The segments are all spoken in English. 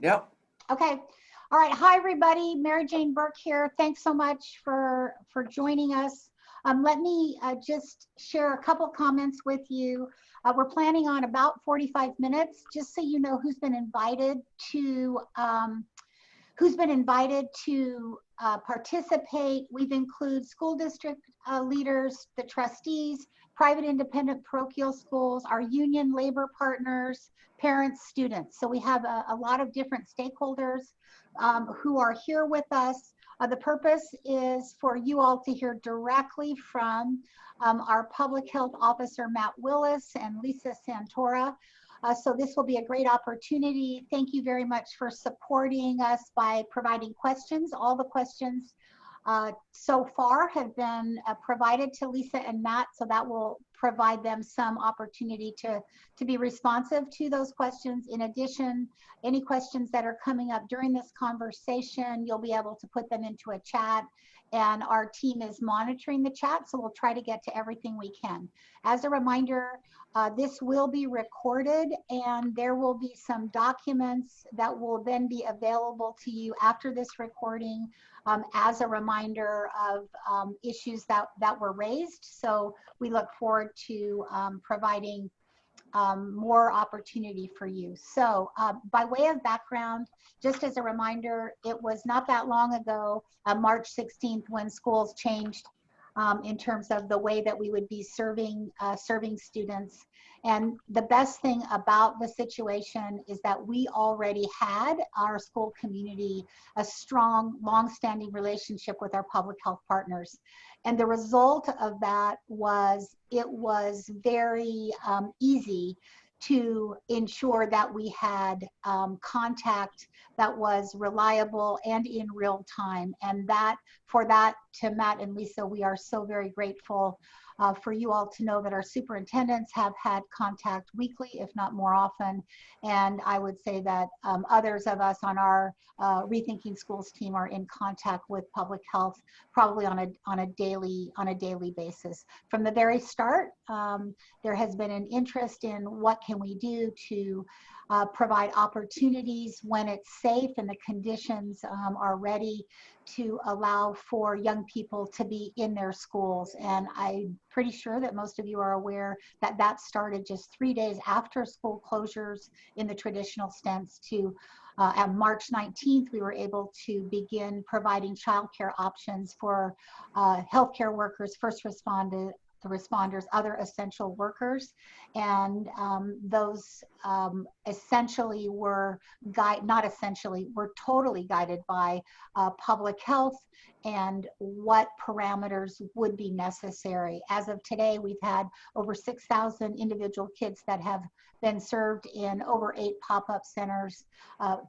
Yep. Okay. All right. Hi, everybody. Mary Jane Burke here. Thanks so much for joining us. Let me just share a couple comments with you. We're planning on about 45 minutes, just so you know who's been invited to participate. We've included school district leaders, the trustees, private independent parochial schools, our union labor partners, parents, students. So we have a lot of different stakeholders who are here with us. The purpose is for you all to hear directly from our public health officer, Matt Willis, and Lisa Santora. So this will be a great opportunity. Thank you very much for supporting us by providing questions. All the questions so far have been provided to Lisa and Matt, so that will provide them some opportunity to be responsive to those questions. In addition, any questions that are coming up during this conversation, you'll be able to put them into a chat, and our team is monitoring the chat, so we'll try to get to everything we can. As a reminder, this will be recorded, and there will be some documents that will then be available to you after this recording as a reminder of issues that were raised. So we look forward to providing more opportunity for you. So by way of background, just as a reminder, it was not that long ago, March 16th, when schools changed in terms of the way that we would be serving students. And the best thing about the situation is that we already had our school community a strong, long-standing relationship with our public health partners. And the result of that was it was very easy to ensure that we had contact that was reliable and in real time. And for that, to Matt and Lisa, we are so very grateful for you all to know that our superintendents have had contact weekly, if not more often. And I would say that others of us on our Rethinking Schools team are in contact with public health probably on a daily basis. From the very start, there has been an interest in what can we do to provide opportunities when it's safe and the conditions are ready to allow for young people to be in their schools. And I'm pretty sure that most of you are aware that that started just 3 days after school closures in the traditional sense. To on March 19th, we were able to begin providing childcare options for healthcare workers, first responders, other essential workers. And those essentially were were totally guided by public health and what parameters would be necessary. As of today, we've had over 6,000 individual kids that have been served in over 8 pop-up centers,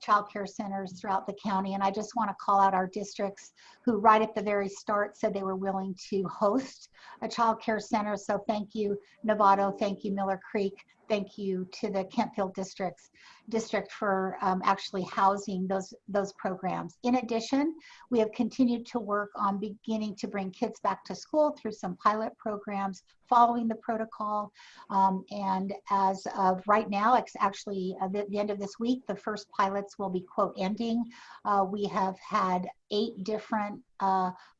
childcare centers throughout the county. And I just want to call out our districts who right at the very start said they were willing to host a childcare center. So thank you, Novato, thank you, Miller Creek, thank you to the Kentfield district for actually housing those programs. In addition, we have continued to work on beginning to bring kids back to school through some pilot programs following the protocol. And as of right now, it's actually the end of this week, the first pilots will be, quote, ending. We have had 8 different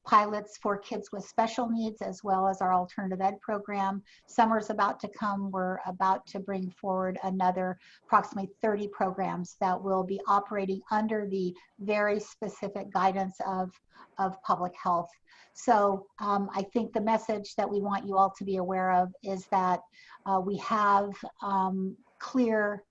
pilots for kids with special needs, as well as our alternative ed program. Summer's about to come. We're about to bring forward another approximately 30 programs that will be operating under the very specific guidance of public health. So I think the message that we want you all to be aware of is that we have clarity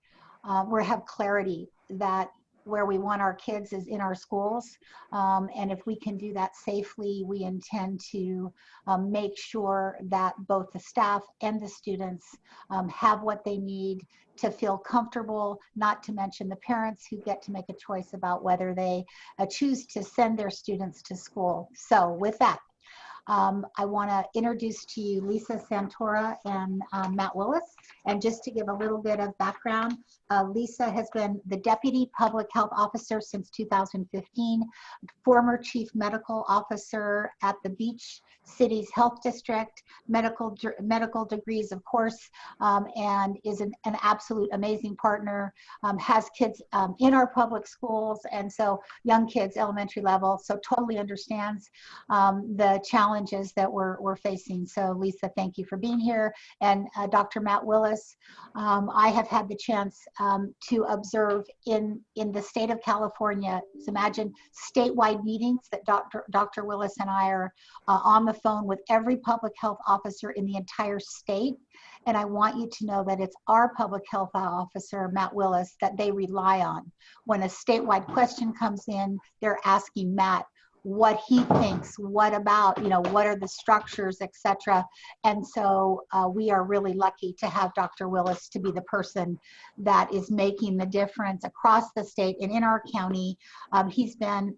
that where we want our kids is in our schools. And if we can do that safely, we intend to make sure that both the staff and the students have what they need to feel comfortable, not to mention the parents who get to make a choice about whether they choose to send their students to school. So with that, I want to introduce to you Lisa Santora and Matt Willis. And just to give a little bit of background, Lisa has been the Deputy Public Health Officer since 2015, former Chief Medical Officer at the Beach Cities Health District, medical degrees, of course, and is an absolute amazing partner, has kids in our public schools, and so young kids, elementary level, so totally understands the challenges that we're facing. So Lisa, thank you for being here. And Dr. Matt Willis, I have had the chance to observe in the state of California. So imagine statewide meetings that Dr. Willis and I are on the phone with every public health officer in the entire state. And I want you to know that it's our public health officer, Matt Willis, that they rely on. When a statewide question comes in, they're asking Matt what he thinks, what about, what are the structures, etc. And so we are really lucky to have Dr. Willis to be the person that is making the difference across the state and in our county. He's been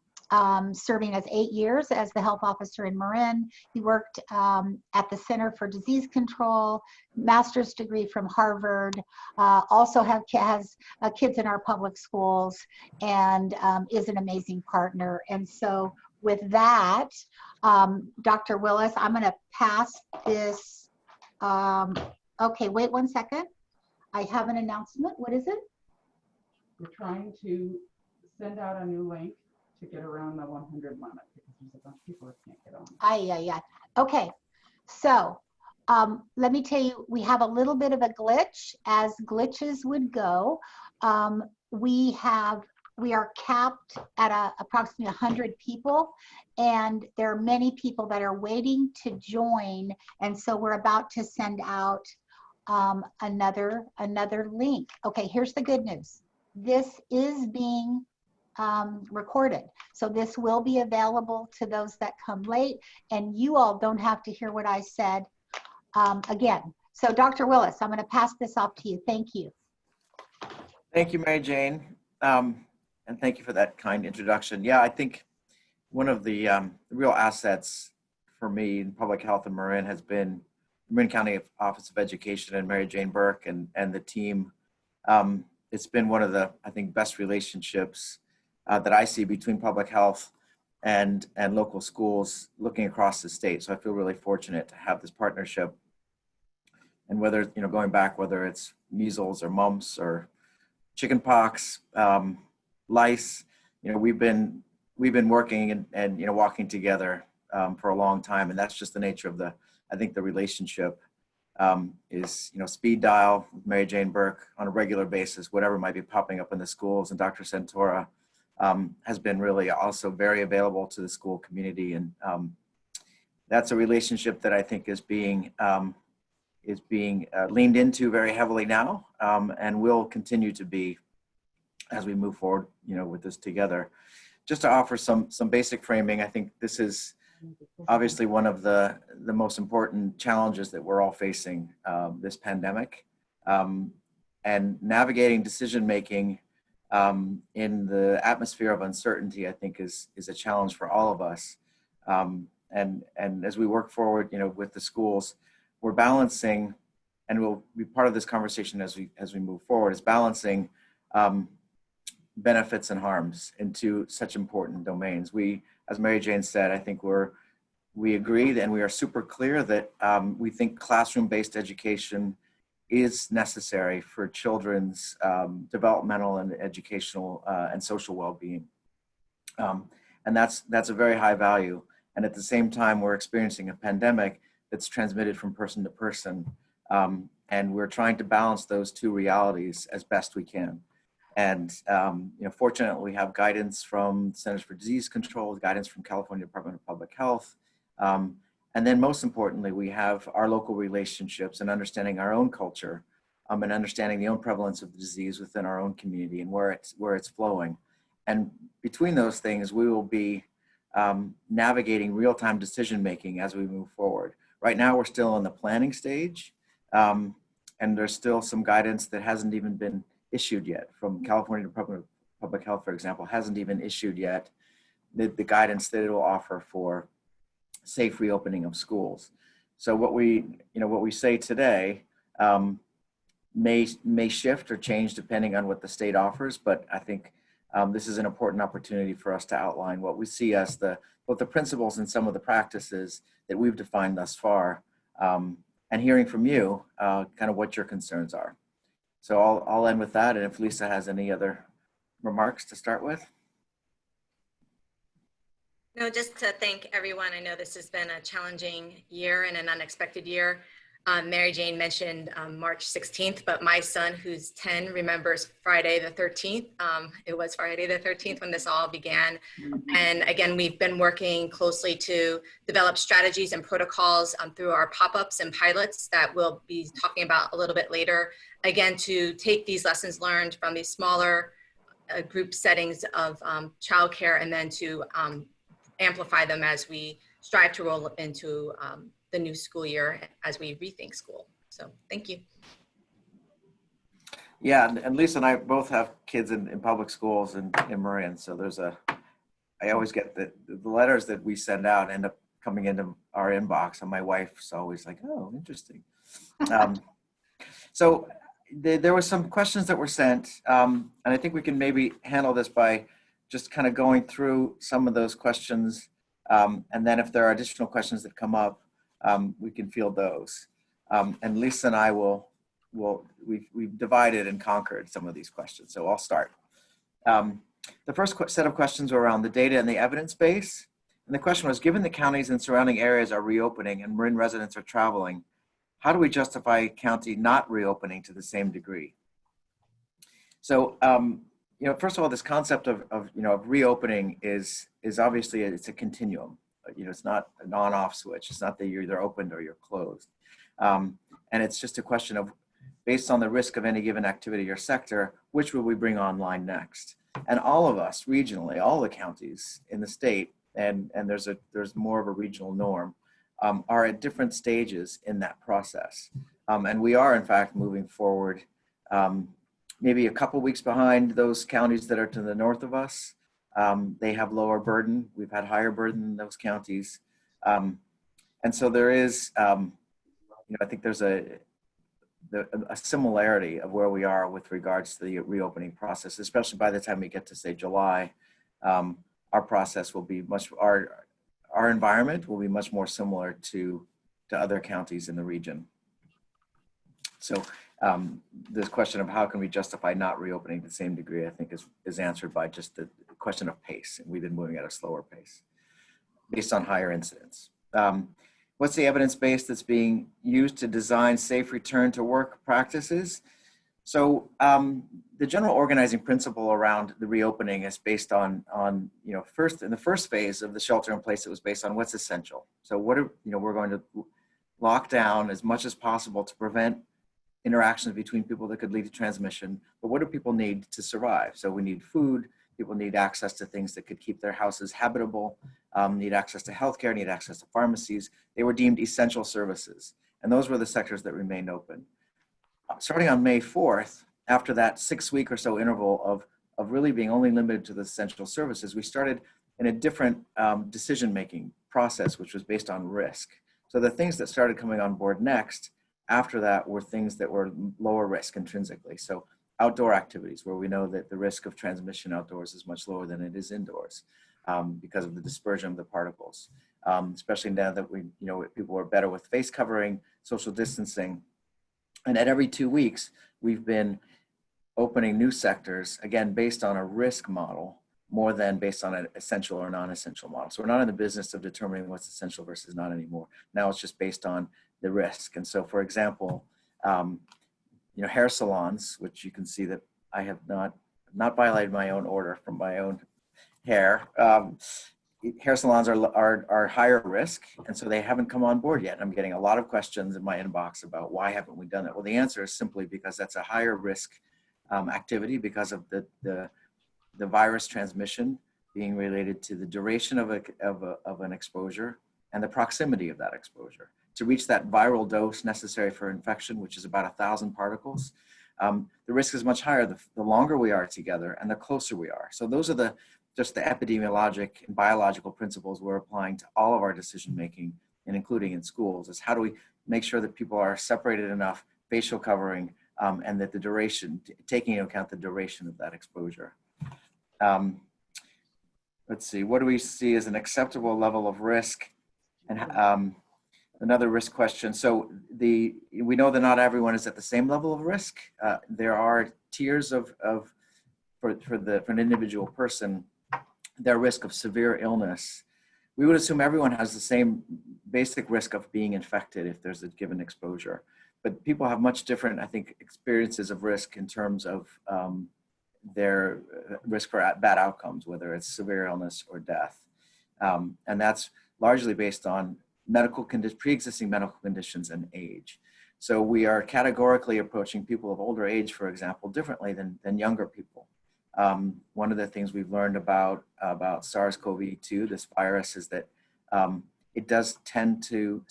serving as 8 years as the health officer in Marin. He worked at the Center for Disease Control, master's degree from Harvard, also has kids in our public schools, and is an amazing partner. And so with that, Dr. Willis, I'm going to pass this. Okay, wait 1 second. I have an announcement. What is it? We're trying to send out a new link to get around the 100 limit because there's a bunch of people that can't get on. Yeah. Okay, so let me tell you, we have a little bit of a glitch, as glitches would go. We are capped at approximately 100 people, and there are many people that are waiting to join, and so we're about to send out another link. Okay, here's the good news. This is being recorded, so this will be available to those that come late, and you all don't have to hear what I said again. So Dr. Willis, I'm going to pass this off to you. Thank you. Thank you, Mary Jane. And thank you for that kind introduction. Yeah, I think one of the real assets for me in public health in Marin has been Marin County Office of Education and Mary Jane Burke and the team. It's been one of the, I think, best relationships that I see between public health and local schools looking across the state. So I feel really fortunate to have this partnership. And whether, going back, whether it's measles or mumps or chickenpox, lice, we've been working and walking together for a long time, and that's just the nature of I think the relationship is speed dial with Mary Jane Burke on a regular basis, whatever might be popping up in the schools, and Dr. Santora has been really also very available to the school community, and that's a relationship that I think is being leaned into very heavily now, and will continue to be as we move forward, with this together. Just to offer some basic framing, I think this is obviously one of the most important challenges that we're all facing, this pandemic, and navigating decision-making in the atmosphere of uncertainty, I think is a challenge for all of us. And as we work forward, with the schools, we're balancing, and we'll be part of this conversation as we move forward, is balancing benefits and harms into such important domains. We, as Mary Jane said, I think we agree and we are super clear that we think classroom-based education is necessary for children's developmental and educational and social well-being. And that's a very high value. And at the same time, we're experiencing a pandemic that's transmitted from person to person. And we're trying to balance those two realities as best we can. And fortunately, we have guidance from Centers for Disease Control, guidance from California Department of Public Health. And then most importantly, we have our local relationships and understanding our own culture, and understanding the own prevalence of the disease within our own community and where it's flowing. And between those things, we will be navigating real-time decision-making as we move forward. Right now, we're still in the planning stage, and there's still some guidance that hasn't even been issued yet from California Department of Public Health, for example, hasn't even issued yet the guidance that it will offer for safe reopening of schools. So what we say today may shift or change depending on what the state offers, but I think this is an important opportunity for us to outline what we see as both the principles and some of the practices that we've defined thus far, and hearing from you kind of what your concerns are. So I'll end with that, and if Lisa has any other remarks to start with. No, just to thank everyone. I know this has been a challenging year and an unexpected year. Mary Jane mentioned March 16th, but my son, who's 10, remembers Friday the 13th. It was Friday the 13th when this all began. And again, we've been working closely to develop strategies and protocols through our pop-ups and pilots that we'll be talking about a little bit later. Again, to take these lessons learned from these smaller group settings of childcare and then to amplify them as we strive to roll into the new school year as we rethink school. So thank you. Yeah, and Lisa and I both have kids in public schools in Marin. So I always get the letters that we send out end up coming into our inbox, and my wife's always like, oh, interesting. So there were some questions that were sent, and I think we can maybe handle this by just kind of going through some of those questions, and then if there are additional questions that come up, we can field those. And Lisa and I we've divided and conquered some of these questions. So I'll start. The first set of questions were around the data and the evidence base. And the question was, given the counties and surrounding areas are reopening and Marin residents are traveling, how do we justify county not reopening to the same degree? So, first of all, this concept of reopening is obviously it's a continuum. It's not an on-off switch. It's not that you're either opened or you're closed. And it's just a question of, based on the risk of any given activity or sector, which will we bring online next? And all of us regionally, all the counties in the state, and there's more of a regional norm, are at different stages in that process. And we are, in fact, moving forward maybe a couple weeks behind those counties that are to the north of us. They have lower burden. We've had higher burden in those counties. And so there is, I think there's a similarity of where we are with regards to the reopening process, especially by the time we get to, say, July. Our process will be our environment will be much more similar to other counties in the region. So this question of how can we justify not reopening to the same degree, I think is answered by just the question of pace. And we've been moving at a slower pace based on higher incidence. What's the evidence base that's being used to design safe return to work practices? So the general organizing principle around the reopening is based on first in the first phase of the shelter in place, it was based on what's essential. So we're going to lock down as much as possible to prevent interactions between people that could lead to transmission. But what do people need to survive? So we need food. People need access to things that could keep their houses habitable, need access to healthcare, need access to pharmacies. They were deemed essential services. And those were the sectors that remained open. Starting on May 4th, after that 6-week or so interval of really being only limited to the essential services, we started in a different decision-making process, which was based on risk. So the things that started coming on board next after that were things that were lower risk intrinsically. So outdoor activities, where we know that the risk of transmission outdoors is much lower than it is indoors because of the dispersion of the particles, especially now that people are better with face covering, social distancing. And at every 2 weeks, we've been opening new sectors, again, based on a risk model more than based on an essential or non-essential model. So we're not in the business of determining what's essential versus not anymore. Now it's just based on the risk. And so, for example, hair salons, which you can see that I have not violated my own order from my own hair. Hair salons are higher risk, and so they haven't come on board yet. I'm getting a lot of questions in my inbox about why haven't we done that? Well, the answer is simply because that's a higher risk activity because of the virus transmission being related to the duration of an exposure and the proximity of that exposure. To reach that viral dose necessary for infection, which is about 1,000 particles, the risk is much higher the longer we are together and the closer we are. So those are the just the epidemiologic and biological principles we're applying to all of our decision making, and including in schools, is how do we make sure that people are separated enough, facial covering, and that the duration, taking into account the duration of that exposure. Let's see, what do we see as an acceptable level of risk? And another risk question. So we know that not everyone is at the same level of risk. There are tiers for an individual person, their risk of severe illness. We would assume everyone has the same basic risk of being infected if there's a given exposure. But people have much different, I think, experiences of risk in terms of their risk for bad outcomes, whether it's severe illness or death. And that's largely based on pre-existing medical conditions and age. So we are categorically approaching people of older age, for example, differently than younger people. One of the things we've learned about SARS-CoV-2, this virus, is that it does tend to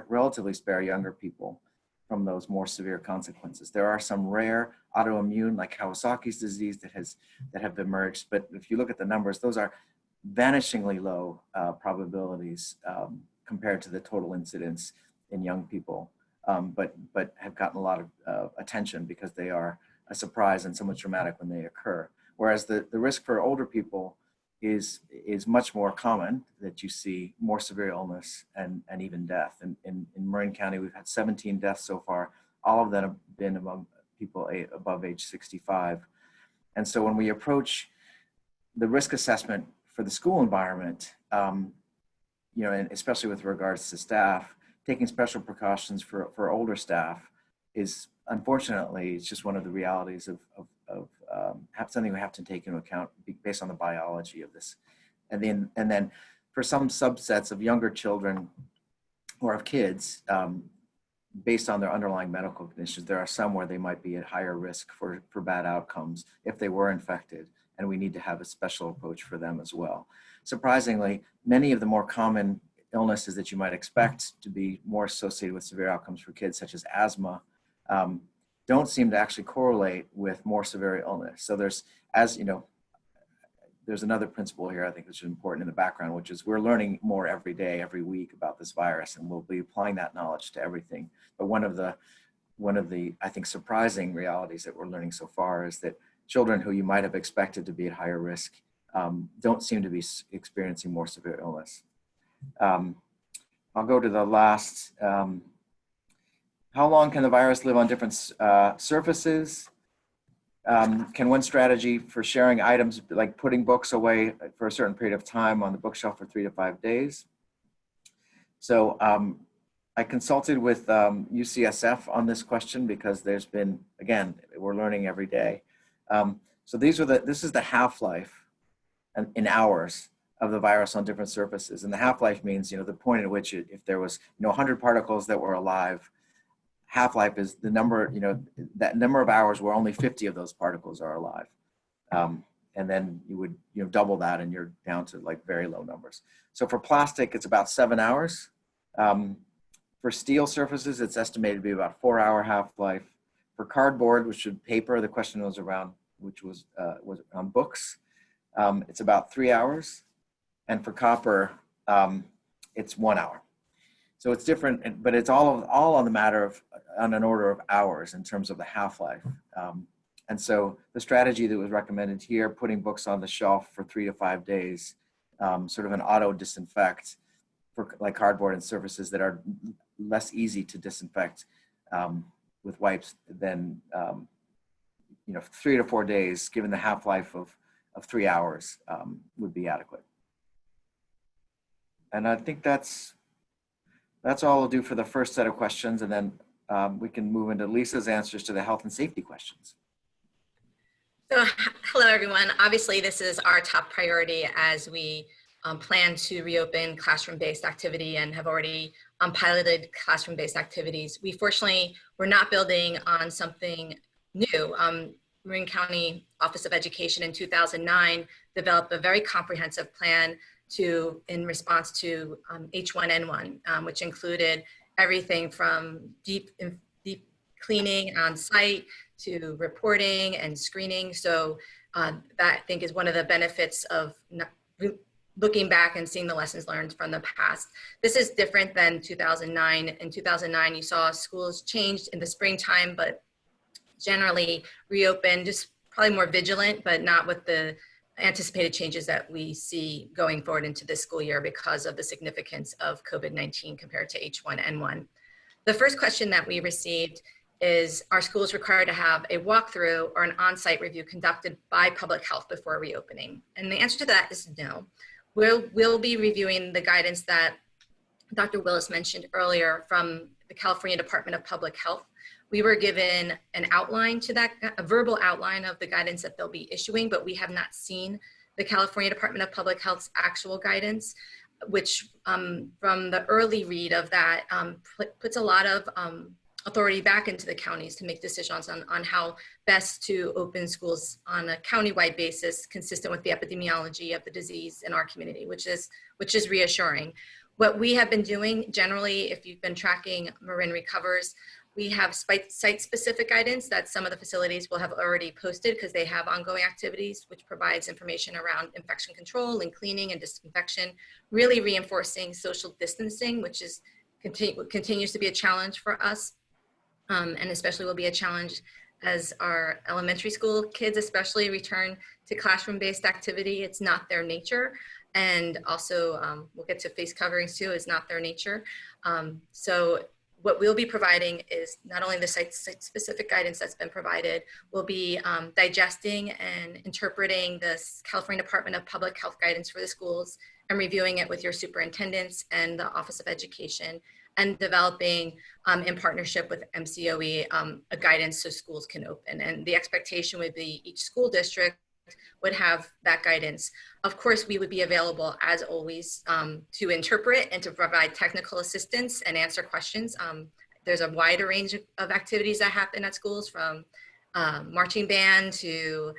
relatively spare younger people from those more severe consequences. There are some rare autoimmune, like Kawasaki's disease, that have emerged, but if you look at the numbers, those are vanishingly low probabilities compared to the total incidence in young people, but have gotten a lot of attention because they are a surprise and somewhat dramatic when they occur. Whereas the risk for older people is much more common, that you see more severe illness and even death. In Marin County, we've had 17 deaths so far. All of them have been among people above age 65. And so when we approach the risk assessment for the school environment, and especially with regards to staff, taking special precautions for older staff is, unfortunately, it's just one of the realities of something we have to take into account based on the biology of this. And then for some subsets of younger children or of kids, based on their underlying medical conditions, there are some where they might be at higher risk for bad outcomes if they were infected, and we need to have a special approach for them as well. Surprisingly, many of the more common illnesses that you might expect to be more associated with severe outcomes for kids, such as asthma, don't seem to actually correlate with more severe illness. So there's another principle here I think which is important in the background, which is we're learning more every day, every week about this virus, and we'll be applying that knowledge to everything. But one of the I think surprising realities that we're learning so far is that children who you might have expected to be at higher risk don't seem to be experiencing more severe illness. I'll go to the last. How long can the virus live on different surfaces? Can one strategy for sharing items, like putting books away for a certain period of time on the bookshelf for 3 to 5 days? So I consulted with UCSF on this question because there's been, again, we're learning every day. So this is the half-life in hours of the virus on different surfaces. And the half-life means, the point at which if there was, 100 particles that were alive, half-life is the number, that number of hours where only 50 of those particles are alive. And then you would, double that and you're down to like very low numbers. So for plastic, it's about 7 hours. For steel surfaces, it's estimated to be about 4-hour half-life. For cardboard, which is paper, the question was around, which was on books, it's about 3 hours. And for copper, it's 1 hour. So it's different, but it's all on an order of hours in terms of the half-life. And so the strategy that was recommended here, putting books on the shelf for 3 to 5 days, sort of an auto disinfect for like cardboard and surfaces that are less easy to disinfect with wipes than 3 to 4 days, given the half-life of 3 hours, would be adequate. And I think that's all I'll do for the first set of questions, and then we can move into Lisa's answers to the health and safety questions. So, hello everyone. Obviously, this is our top priority as we plan to reopen classroom-based activity and have already piloted classroom-based activities. We fortunately were not building on something new. Marin County Office of Education in 2009 developed a very comprehensive plan in response to H1N1, which included everything from deep cleaning on site to reporting and screening. So That I think is one of the benefits of looking back and seeing the lessons learned from the past. This is different than 2009. In 2009, you saw schools changed in the springtime, but generally reopened, just probably more vigilant, but not with the anticipated changes that we see going forward into this school year because of the significance of COVID-19 compared to H1N1. The first question that we received is, are schools required to have a walkthrough or an on-site review conducted by public health before reopening? And the answer to that is no. We'll be reviewing the guidance that Dr. Willis mentioned earlier from the California Department of Public Health. We were given an outline to that, a verbal outline of the guidance that they'll be issuing, but we have not seen the California Department of Public Health's actual guidance, which from the early read of that puts a lot of authority back into the counties to make decisions on how best to open schools on a countywide basis consistent with the epidemiology of the disease in our community, which is reassuring. What we have been doing generally, if you've been tracking Marin Recovers, we have site-specific guidance that some of the facilities will have already posted because they have ongoing activities, which provides information around infection control and cleaning and disinfection, really reinforcing social distancing, which is continues to be a challenge for us, and especially will be a challenge as our elementary school kids especially return to classroom-based activity. It's not their nature. And also, we'll get to face coverings too, is not their nature. So what we'll be providing is not only the site-specific guidance that's been provided, we'll be digesting and interpreting the California Department of Public Health guidance for the schools and reviewing it with your superintendents and the Office of Education, and developing in partnership with MCOE a guidance so schools can open. And the expectation would be each school district would have that guidance. Of course, we would be available as always to interpret and to provide technical assistance and answer questions. There's a wider range of activities that happen at schools, from marching band to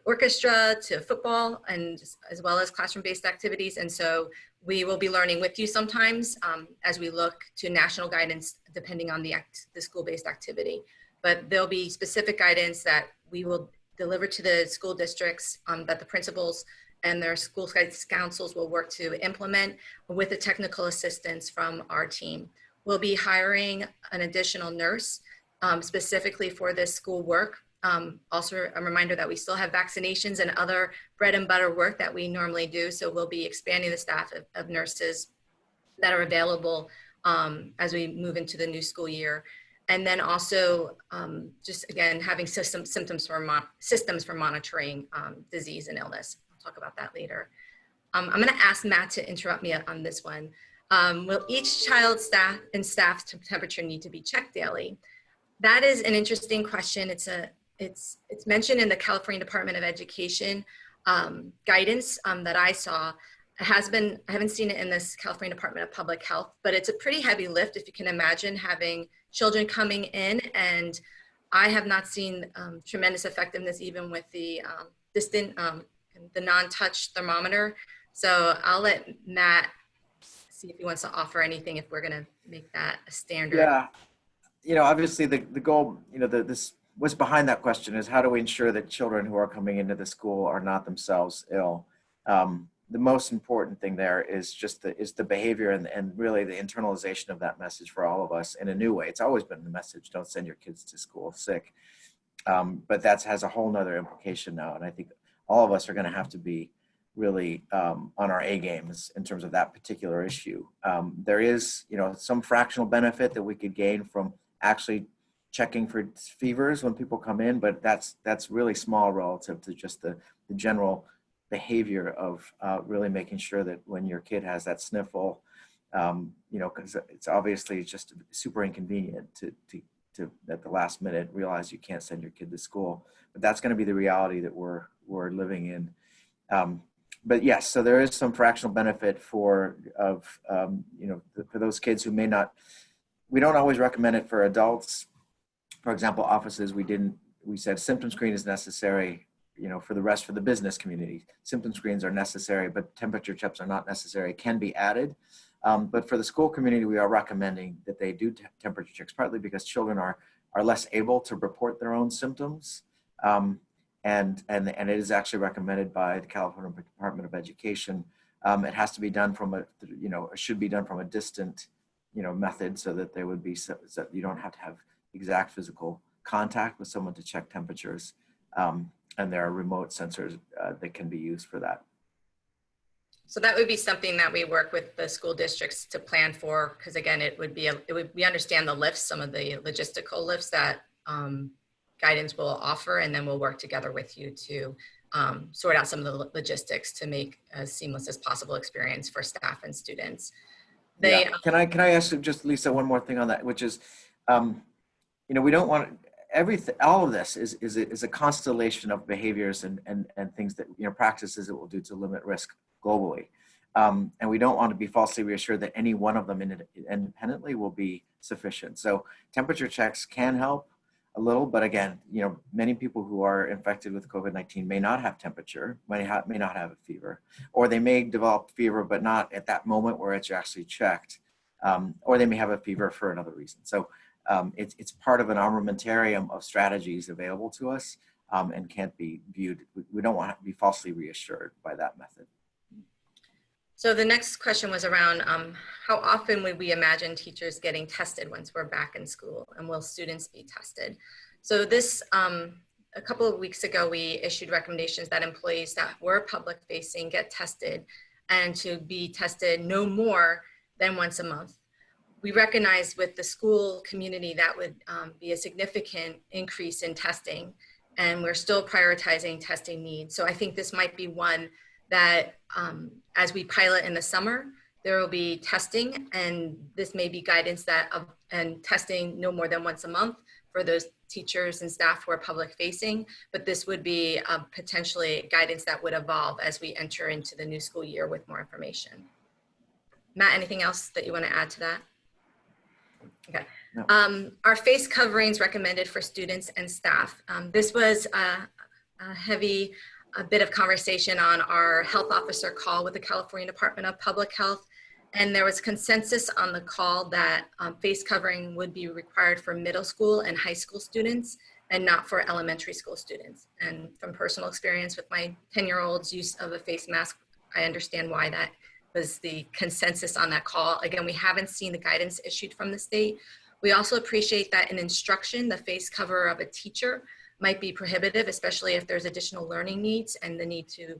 orchestra to football, and as well as classroom-based activities. And so we will be learning with you sometimes as we look to national guidance depending on the school-based activity. But there'll be specific guidance that we will deliver to the school districts that the principals and their school guidance councils will work to implement with the technical assistance from our team. We'll be hiring an additional nurse specifically for this school work. Also a reminder that we still have vaccinations and other bread and butter work that we normally do. So we'll be expanding the staff of nurses that are available as we move into the new school year. And then also just again, having systems for monitoring disease and illness. I'll talk about that later. I'm gonna ask Matt to interrupt me on this one. Will each child's staff's temperature need to be checked daily? That is an interesting question. It's mentioned in the California Department of Education guidance that I saw. I haven't seen it in this California Department of Public Health, but it's a pretty heavy lift if you can imagine having children coming in, and I have not seen tremendous effectiveness even with the the non-touch thermometer. So I'll let Matt see if he wants to offer anything if we're gonna make that a standard. Yeah, you know, obviously the goal, you know, what's behind that question is how do we ensure that children who are coming into the school are not themselves ill? The most important thing there is just the behavior and really the internalization of that message for all of us in a new way. It's always been the message, don't send your kids to school sick. But that has a whole nother implication now. And I think all of us are gonna have to be really on our A games in terms of that particular issue. There is, you know, some fractional benefit that we could gain from actually checking for fevers when people come in, but that's really small relative to just the general behavior of really making sure that when your kid has that sniffle, you know, because it's obviously just super inconvenient to at the last minute realize you can't send your kid to school. But that's going to be the reality that we're living in. But yes, so there is some fractional benefit for you know, for those kids who may not. We don't always recommend it for adults. For example, offices, we said symptom screen is necessary, you know, for the business community. Symptom screens are necessary, but temperature checks are not necessary, can be added. But for the school community, we are recommending that they do temperature checks, partly because children are less able to report their own symptoms. and it is actually recommended by the California Department of Education. It has to be done from a, it should be done from a distant, method, so that there would be, so that you don't have to have exact physical contact with someone to check temperatures. And there are remote sensors that can be used for that. So that would be something that we work with the school districts to plan for, because again, we understand the lifts, some of the logistical lifts that guidance will offer, and then we'll work together with you to sort out some of the logistics to make as seamless as possible experience for staff and students. Can I ask you just, Lisa, one more thing on that, which is, we don't want everything. All of this is a constellation of behaviors and things that, practices that will do to limit risk globally. And we don't want to be falsely reassured that any one of them independently will be sufficient. So temperature checks can help a little, but again, many people who are infected with COVID-19 may not have temperature, may not have a fever, or they may develop fever, but not at that moment where it's actually checked, or they may have a fever for another reason. So it's part of an armamentarium of strategies available to us, and can't be viewed. We don't want to be falsely reassured by that method. So the next question was around how often would we imagine teachers getting tested once we're back in school, and will students be tested? So this, a couple of weeks ago, we issued recommendations that employees that were public facing get tested, and to be tested no more than once a month. We recognize with the school community that would be a significant increase in testing, and we're still prioritizing testing needs. So I think this might be one that as we pilot in the summer, there will be testing, and this may be guidance that and testing no more than once a month for those teachers and staff who are public facing, but this would be potentially guidance that would evolve as we enter into the new school year with more information. Matt, anything else that you want to add to that? Okay. No. Our face coverings recommended for students and staff. This was a bit of conversation on our health officer call with the California Department of Public Health. And there was consensus on the call that face covering would be required for middle school and high school students, and not for elementary school students. And from personal experience with my 10-year-old's use of a face mask, I understand why that was the consensus on that call. Again, we haven't seen the guidance issued from the state. We also appreciate that in instruction, the face cover of a teacher might be prohibitive, especially if there's additional learning needs and the need to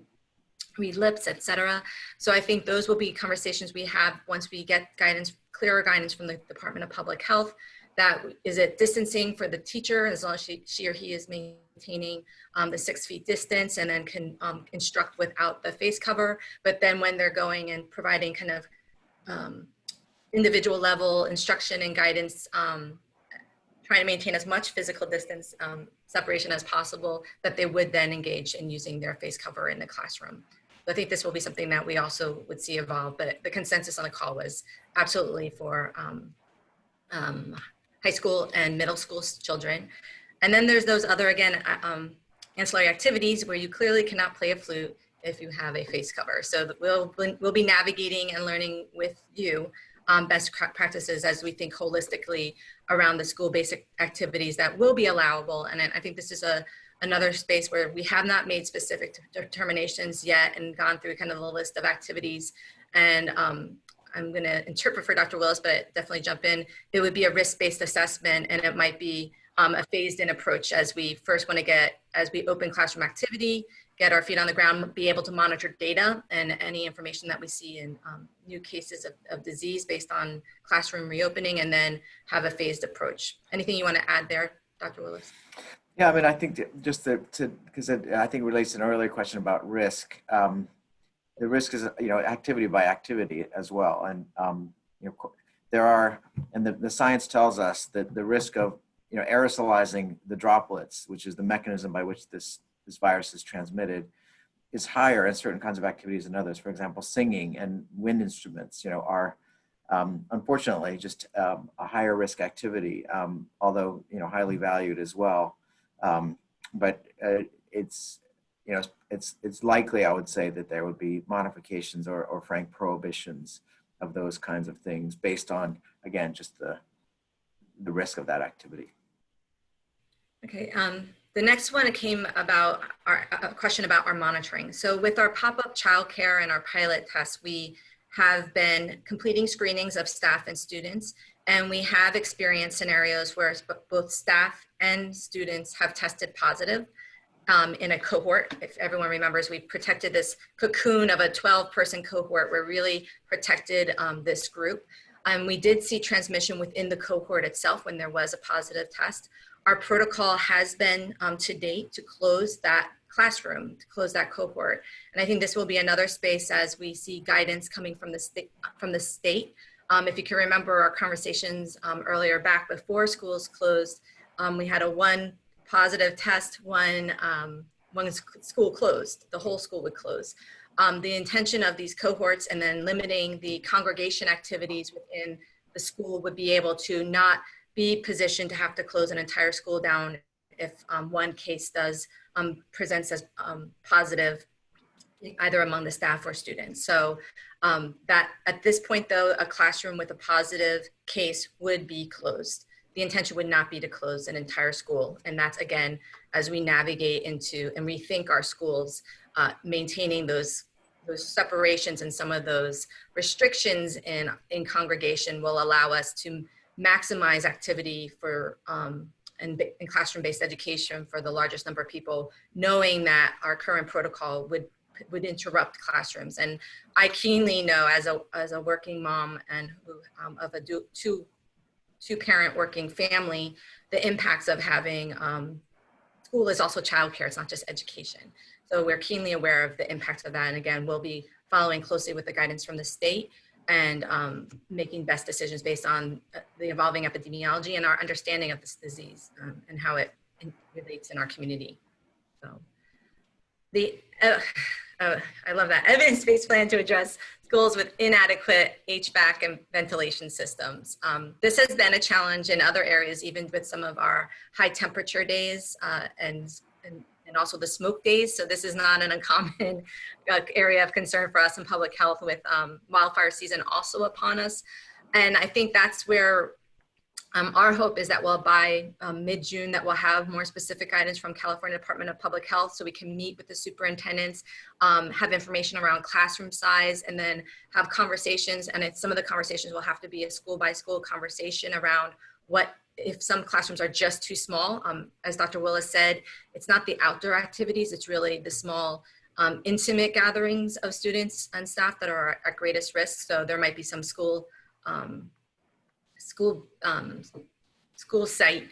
read lips, etc. So I think those will be conversations we have once we get guidance, clearer guidance from the Department of Public Health. That is it distancing for the teacher, as long as she or he is maintaining the 6 feet distance, and then can instruct without the face cover. But then when they're going and providing kind of individual level instruction and guidance, trying to maintain as much physical distance separation as possible, that they would then engage in using their face cover in the classroom. So I think this will be something that we also would see evolve, but the consensus on the call was absolutely for high school and middle school children. And then there's those other, again, ancillary activities where you clearly cannot play a flute if you have a face cover. So we'll be navigating and learning with you best practices as we think holistically around the school basic activities that will be allowable. And I think this is another space where we have not made specific determinations yet and gone through kind of the list of activities. And I'm going to interpret for Dr. Willis, but definitely jump in. It would be a risk-based assessment, and it might be a phased-in approach as we first want to as we open classroom activity, get our feet on the ground, be able to monitor data and any information that we see in new cases of disease based on classroom reopening, and then have a phased approach. Anything you want to add there, Dr. Willis? Yeah, I mean, I think because I think it relates to an earlier question about risk. The risk is, activity by activity as well. And, there are, and the science tells us that the risk of, aerosolizing the droplets, which is the mechanism by which this virus is transmitted, is higher in certain kinds of activities than others. For example, singing and wind instruments, are unfortunately just a higher risk activity, although, highly valued as well. But it's likely, I would say, that there would be modifications or frank prohibitions of those kinds of things based on, again, just the risk of that activity. Okay, The next one came about a question about our monitoring. So with our pop-up childcare and our pilot tests, we have been completing screenings of staff and students, and we have experienced scenarios where both staff and students have tested positive in a cohort. If everyone remembers, we protected this cocoon of a 12-person cohort. We really protected this group. We did see transmission within the cohort itself when there was a positive test. Our protocol has been to date to close that classroom, to close that cohort. And I think this will be another space as we see guidance coming from the state. If you can remember our conversations earlier back before schools closed, we had a one positive test when school closed, the whole school would close. The intention of these cohorts and then limiting the congregation activities within the school would be able to not be positioned to have to close an entire school down if one case does presents as positive either among the staff or students. So that at this point though, a classroom with a positive case would be closed. The intention would not be to close an entire school. And that's again, as we navigate into and rethink our schools, maintaining those separations and some of those restrictions in congregation will allow us to maximize activity for and classroom-based education for the largest number of people, knowing that our current protocol would interrupt classrooms. And I keenly know as a working mom and of a two-parent working family, the impacts of having school is also childcare. It's not just education. So we're keenly aware of the impact of that. And again, we'll be following closely with the guidance from the state and making best decisions based on the evolving epidemiology and our understanding of this disease and how it relates in our community. So I love that, evidence-based plan to address schools with inadequate HVAC and ventilation systems. This has been a challenge in other areas, even with some of our high temperature days and also the smoke days. So this is not an uncommon area of concern for us in public health with wildfire season also upon us. And I think that's where our hope is that by mid-June that we'll have more specific guidance from California Department of Public Health so we can meet with the superintendents, have information around classroom size, and then have conversations. And some of the conversations will have to be a school by school conversation around what if some classrooms are just too small. As Dr. Willis said, it's not the outdoor activities, it's really the small intimate gatherings of students and staff that are at greatest risk. So there might be some school site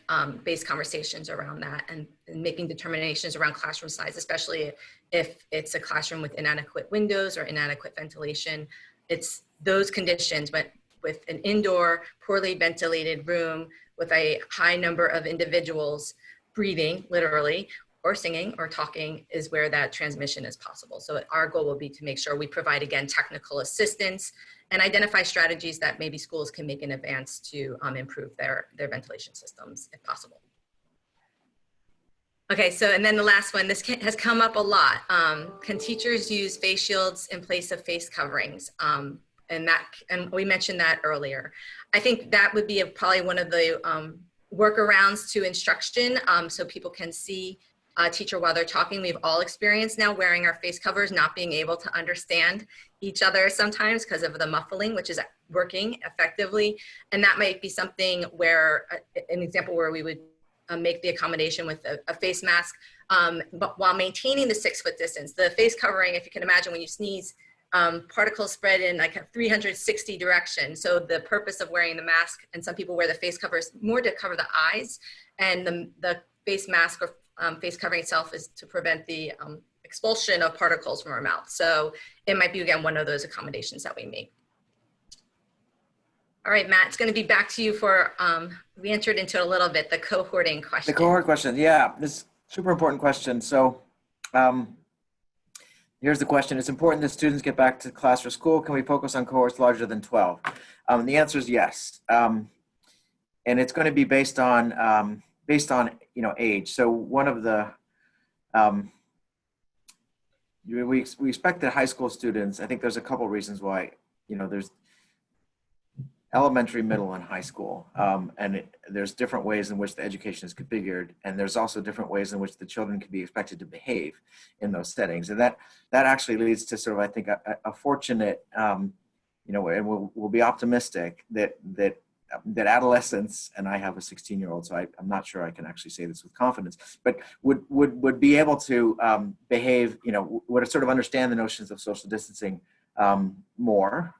based conversations around that and making determinations around classroom size, especially if it's a classroom with inadequate windows or inadequate ventilation. It's those conditions, but with an indoor, poorly ventilated room with a high number of individuals breathing, literally, or singing or talking is where that transmission is possible. So our goal will be to make sure we provide, again, technical assistance and identify strategies that maybe schools can make in advance to improve their ventilation systems if possible. Okay, so and then the last one, this has come up a lot. Can teachers use face shields in place of face coverings? And we mentioned that earlier. I think that would be probably one of the workarounds to instruction so people can see a teacher while they're talking. We've all experienced now wearing our face covers, not being able to understand each other sometimes because of the muffling, which is working effectively. And that might be something where, an example where we would make the accommodation with a face mask, but while maintaining the 6-foot distance. The face covering, if you can imagine when you sneeze, particles spread in like a 360 direction. So the purpose of wearing the mask, and some people wear the face covers more to cover the eyes, and the face mask or face covering itself is to prevent the expulsion of particles from our mouth. So it might be, again, one of those accommodations that we make. All right, Matt, it's going to be back to you for, we entered into a little bit, the cohorting question. The cohort question, yeah, this is a super important question. So here's the question. It's important that students get back to class or school. Can we focus on cohorts larger than 12? The answer is yes. And it's going to be based on age. So one of the, we expect that high school students, I think there's a couple reasons why, elementary, middle, and high school. There's different ways in which the education is configured, and there's also different ways in which the children can be expected to behave in those settings. And that actually leads to sort of, I think, a fortunate, and we'll be optimistic that adolescents, and I have a 16-year-old, so I'm not sure I can actually say this with confidence, but would be able to behave, would sort of understand the notions of social distancing more,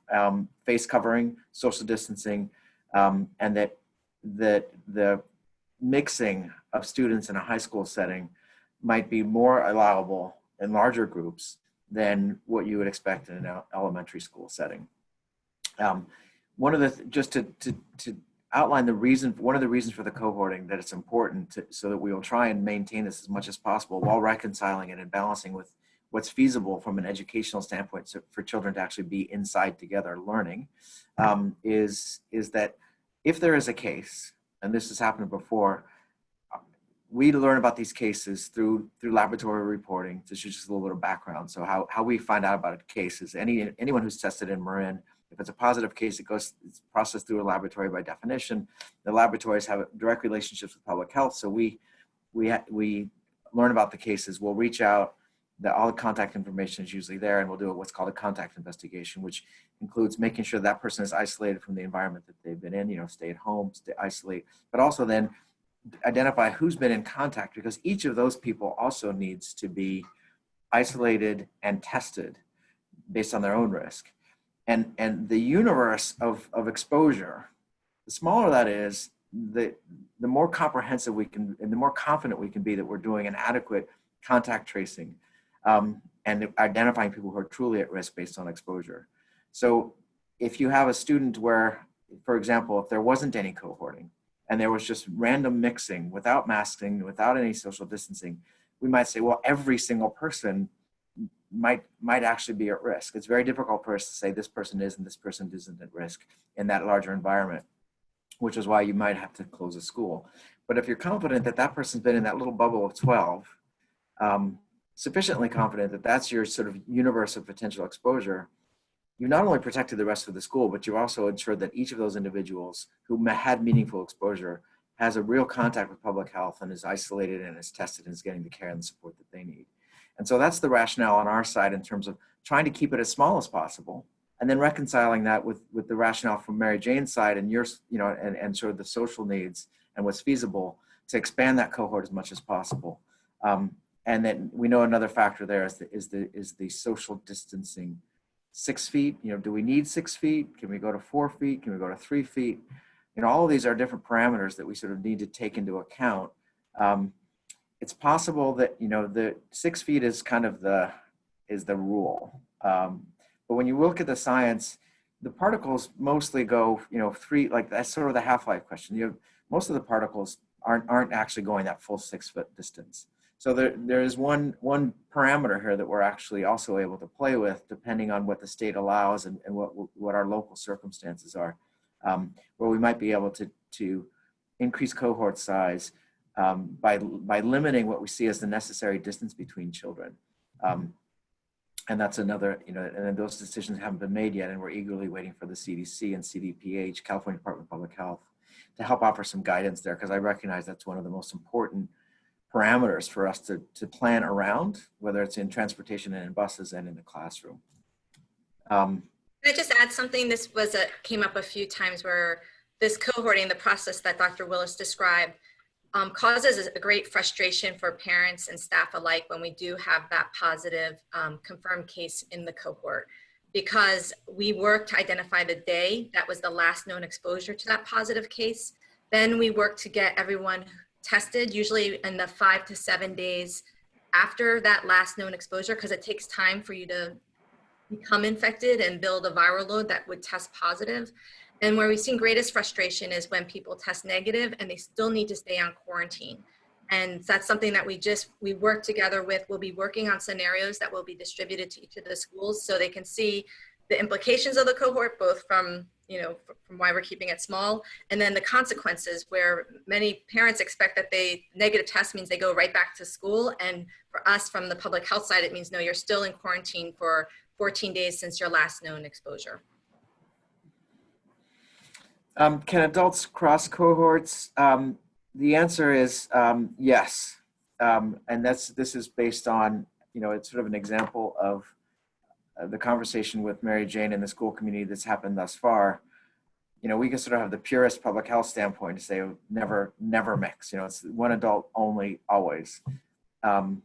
face covering, social distancing, and that the mixing of students in a high school setting might be more allowable in larger groups than what you would expect in an elementary school setting. One of the, just to outline one of the reasons for the cohorting, that it's important so that we will try and maintain this as much as possible while reconciling it and balancing with what's feasible from an educational standpoint for children to actually be inside together learning, is that if there is a case, and this has happened before, we learn about these cases through laboratory reporting. This is just a little bit of background. So how we find out about a case is anyone who's tested in Marin, if it's a positive case, it's processed through a laboratory by definition. The laboratories have direct relationships with public health. So we learn about the cases. We'll reach out. All the contact information is usually there, and we'll do what's called a contact investigation, which includes making sure that person is isolated from the environment that they've been in, stay at home, isolate, but also then identify who's been in contact, because each of those people also needs to be isolated and tested based on their own risk. And the universe of exposure, the smaller that is, the more comprehensive we can, and the more confident we can be that we're doing an adequate contact tracing and identifying people who are truly at risk based on exposure. So if you have a student where, for example, if there wasn't any cohorting and there was just random mixing without masking, without any social distancing, we might say, well, every single person might actually be at risk. It's very difficult for us to say this person is and this person isn't at risk in that larger environment, which is why you might have to close a school. But if you're confident that that person's been in that little bubble of 12, sufficiently confident that that's your sort of universe of potential exposure, you not only protected the rest of the school, but you also ensured that each of those individuals who had meaningful exposure has a real contact with public health and is isolated and is tested and is getting the care and the support that they need. And so that's the rationale on our side in terms of trying to keep it as small as possible, and then reconciling that with the rationale from Mary Jane's side and yours, and sort of the social needs and what's feasible to expand that cohort as much as possible. And then we know another factor there is the social distancing. 6 feet, do we need 6 feet? Can we go to 4 feet? Can we go to 3 feet? All of these are different parameters that we sort of need to take into account. It's possible that, the 6 feet is kind of the rule. But when you look at the science, the particles mostly go, 3, like that's sort of the half-life question. Most of the particles aren't actually going that full 6 foot distance. So there is one parameter here that we're actually also able to play with, depending on what the state allows and what our local circumstances are, where we might be able to increase cohort size by limiting what we see as the necessary distance between children. And that's another, and those decisions haven't been made yet, and we're eagerly waiting for the CDC and CDPH, California Department of Public Health, to help offer some guidance there, because I recognize that's one of the most important parameters for us to plan around, whether it's in transportation and in buses and in the classroom. Can I just add something? This came up a few times where this cohorting, the process that Dr. Willis described, causes a great frustration for parents and staff alike when we do have that positive confirmed case in the cohort, because we work to identify the day that was the last known exposure to that positive case. Then we work to get everyone tested, usually in the 5 to 7 days after that last known exposure, because it takes time for you to become infected and build a viral load that would test positive. And where we've seen greatest frustration is when people test negative and they still need to stay on quarantine. And that's something that we work together with. We'll be working on scenarios that will be distributed to each of the schools so they can see the implications of the cohort, both from why we're keeping it small, and then the consequences, where many parents expect that negative test means they go right back to school. And for us, from the public health side, it means, no, you're still in quarantine for 14 days since your last known exposure. Can adults cross cohorts? The answer is yes. And this is based on, it's sort of an example of the conversation with Mary Jane and the school community that's happened thus far. We can sort of have the purest public health standpoint to say never mix. It's one adult only, always. And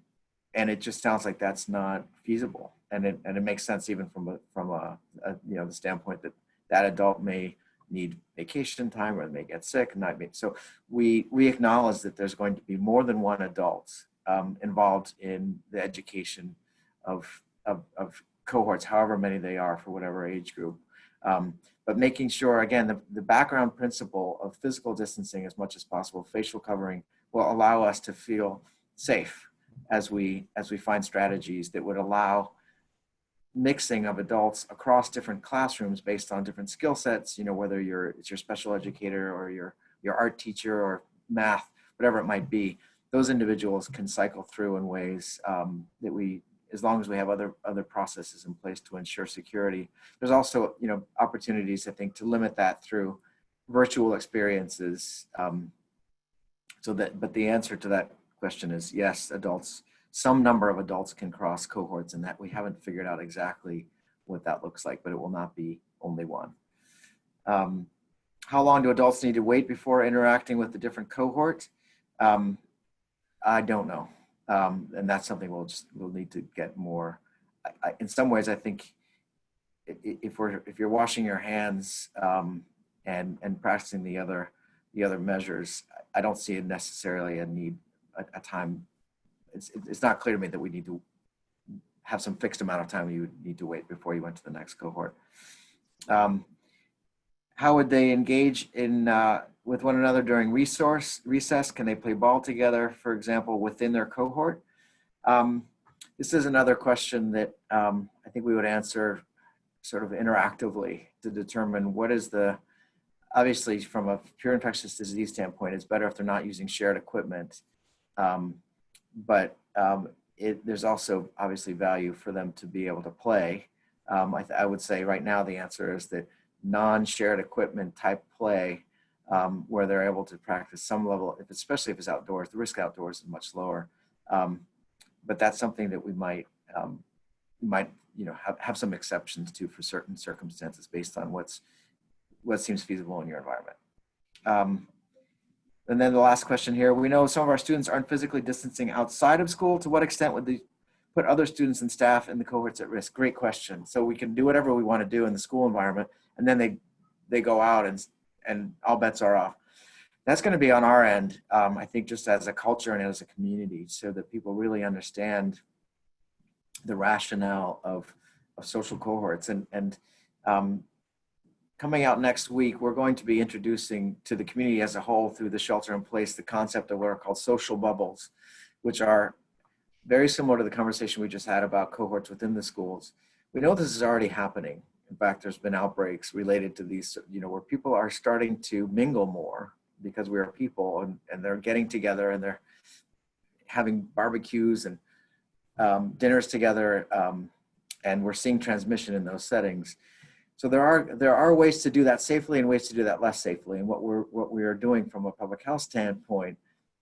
it just sounds like that's not feasible. And it makes sense even from the standpoint that that adult may need vacation time or may get sick and not be. So we acknowledge that there's going to be more than one adult involved in the education of cohorts, however many they are for whatever age group. But making sure, again, the background principle of physical distancing as much as possible, facial covering, will allow us to feel safe as we find strategies that would allow mixing of adults across different classrooms based on different skill sets, whether it's your special educator or your art teacher or math, whatever it might be. Those individuals can cycle through in ways that we, as long as we have other processes in place to ensure security. There's also, opportunities, I think, to limit that through virtual experiences. But the answer to that question is yes, some number of adults can cross cohorts, and that we haven't figured out exactly what that looks like, but it will not be only one. How long do adults need to wait before interacting with the different cohort? I don't know. And that's something we'll need to get more. In some ways, I think if you're washing your hands and practicing the other measures, I don't see necessarily a time. It's not clear to me that we need to have some fixed amount of time you would need to wait before you went to the next cohort. How would they engage with one another during recess? Can they play ball together, for example, within their cohort? This is another question that I think we would answer sort of interactively to determine what is obviously from a pure infectious disease standpoint, it's better if they're not using shared equipment. But there's also obviously value for them to be able to play. I would say right now the answer is that non-shared equipment type play, where they're able to practice some level, especially if it's outdoors, the risk outdoors is much lower. But that's something that we might have some exceptions to for certain circumstances based on what seems feasible in your environment. And then the last question here, we know some of our students aren't physically distancing outside of school. To what extent would they put other students and staff in the cohorts at risk? Great question. So we can do whatever we want to do in the school environment, and then they go out and all bets are off. That's going to be on our end, I think, just as a culture and as a community, so that people really understand the rationale of social cohorts. And coming out next week, we're going to be introducing to the community as a whole through the shelter in place the concept of what are called social bubbles, which are very similar to the conversation we just had about cohorts within the schools. We know this is already happening. In fact, there's been outbreaks related to these, where people are starting to mingle more because we are people, and they're getting together and they're having barbecues and dinners together, and we're seeing transmission in those settings. So there are ways to do that safely and ways to do that less safely. And what we are doing from a public health standpoint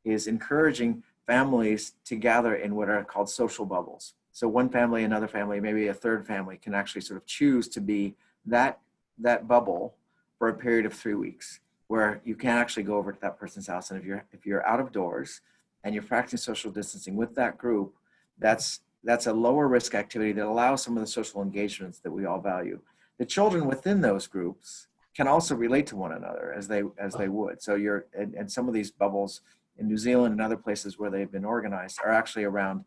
is encouraging families to gather in what are called social bubbles. So one family, another family, maybe a third family can actually sort of choose to be that bubble for a period of 3 weeks, where you can actually go over to that person's house. And if you're out of doors and you're practicing social distancing with that group, that's a lower risk activity that allows some of the social engagements that we all value. The children within those groups can also relate to one another as they would. So and some of these bubbles in New Zealand and other places where they've been organized are actually around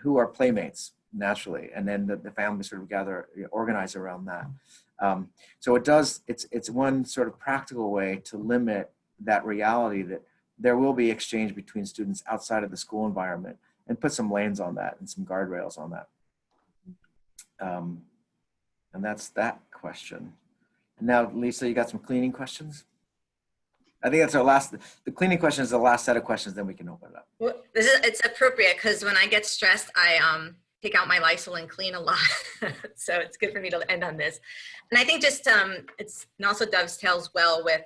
who are playmates naturally, and then the families sort of organize around that. So it's one sort of practical way to limit that reality that there will be exchange between students outside of the school environment, and put some lanes on that and some guardrails on that. And that's that question. And now, Lisa, you got some cleaning questions? I think that's the cleaning question is the last set of questions, then we can open it up. Well, it's appropriate because when I get stressed, I take out my Lysol and clean a lot. So it's good for me to end on this. And I think just it also dovetails well with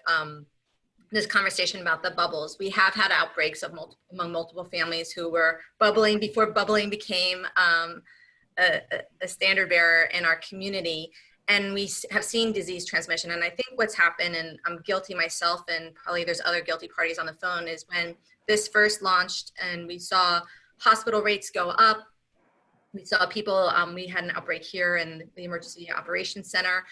this conversation about the bubbles. We have had outbreaks of among multiple families who were bubbling before bubbling became a standard bearer in our community. And we have seen disease transmission. And I think what's happened, and I'm guilty myself, and probably there's other guilty parties on the phone, is when this first launched and we saw hospital rates go up. We saw people, we had an outbreak here in the Emergency Operations Center.